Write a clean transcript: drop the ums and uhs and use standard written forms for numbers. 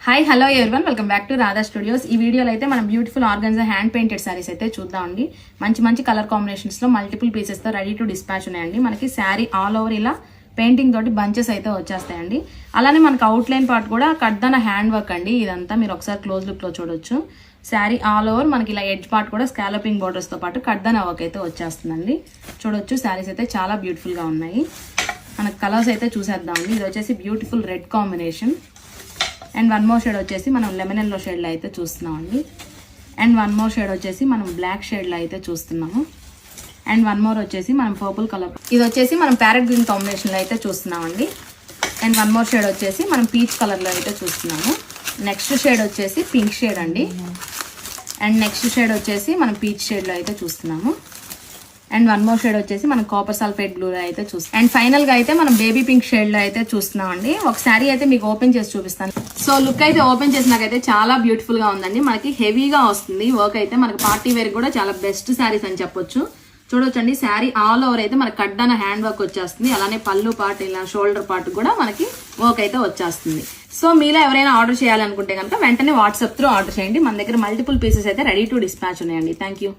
Hi hello everyone welcome back to Radha studios. ఈ వీడియోలో అయితే మనం beautiful organza hand painted saris అయితే చూద్దామండి. మంచి మంచి కలర్ కాంబినేషన్స్ లో మల్టిపుల్ పీసెస్ తో రెడీ టు డిస్పాచ్ ఉన్నాయండి. మనకి శారీ ఆల్ ఓవర్ ఇలా పెయింటింగ్ తోటి బంచెస్ అయితే వచ్చేస్తాయండి. అలానే మనకి అవుట్ లైన్ పార్ట్ కూడా కడ్దాన హ్యాండ్ వర్క్ అండి. ఇదంతా మీరు ఒకసారి క్లోజ్ లుక్ లో చూడొచ్చు. శారీ ఆల్ ఓవర్ మనకి ఇలా ఎడ్జ్ పార్ట్ కూడా స్కాలపింగ్ బోర్డర్స్ తో పాటు కడ్దాన వర్క్ అయితే వచ్చేస్తుందండి. చూడొచ్చు శారీస్ అయితే చాలా బ్యూటిఫుల్ గా ఉన్నాయి. మనకి కలర్స్ అయితే చూసేద్దామండి. ఇది వచ్చేసి beautiful red combination and one more shade వచ్చేసి మనం లెమన్ ఎల్లో షేడ్లో అయితే చూస్తున్నామండి. అండ్ వన్ మోర్ షేడ్ వచ్చేసి మనం బ్లాక్ షేడ్లో అయితే చూస్తున్నాము. అండ్ వన్ మోర్ వచ్చేసి మనం పర్పుల్ కలర్, ఇది వచ్చేసి మనం ప్యారెట్ గ్రీన్ కాంబినేషన్లో అయితే చూస్తున్నామండి. అండ్ వన్ మోర్ షేడ్ వచ్చేసి మనం పీచ్ కలర్లో అయితే చూస్తున్నాము. నెక్స్ట్ షేడ్ వచ్చేసి పింక్ షేడ్ అండి. అండ్ నెక్స్ట్ షేడ్ వచ్చేసి మనం పీచ్ షేడ్లో అయితే చూస్తున్నాము. అండ్ వన్ మోర్ షేడ్ వచ్చేసి మనం కాపర్ సల్ఫేట్ బ్లూలో అయితే చూస్తాం. అండ్ ఫైనల్ గా అయితే మనం బేబీ పింక్ షేడ్ లో అయితే చూస్తున్నాం అండి. ఒక శారీ అయితే మీకు ఓపెన్ చేసి చూపిస్తాను. సో లుక్ అయితే ఓపెన్ చేసినాకైతే చాలా బ్యూటిఫుల్ గా ఉందండి. మనకి హెవీగా వస్తుంది వర్క్ అయితే. మనకి పార్టీ వేర్ కూడా చాలా బెస్ట్ శారీస్ అని చెప్పొచ్చు. చూడొచ్చండి శారీ ఆల్ ఓవర్ అయితే మనకి కడ్డాన హ్యాండ్ వర్క్ వచ్చేస్తుంది. అలానే పళ్ళు పార్ట్ ఇలా షోల్డర్ పార్ట్ కూడా మనకి వర్క్ అయితే వచ్చేస్తుంది. సో మీలో ఎవరైనా ఆర్డర్ చేయాలనుకుంటే కనుక వెంటనే వాట్సాప్ త్రూ ఆర్డర్ చేయండి. మన దగ్గర మల్టిపుల్ పీసెస్ అయితే రెడీ టు డిస్పాచ్ ఉన్నాయండి. Thank you.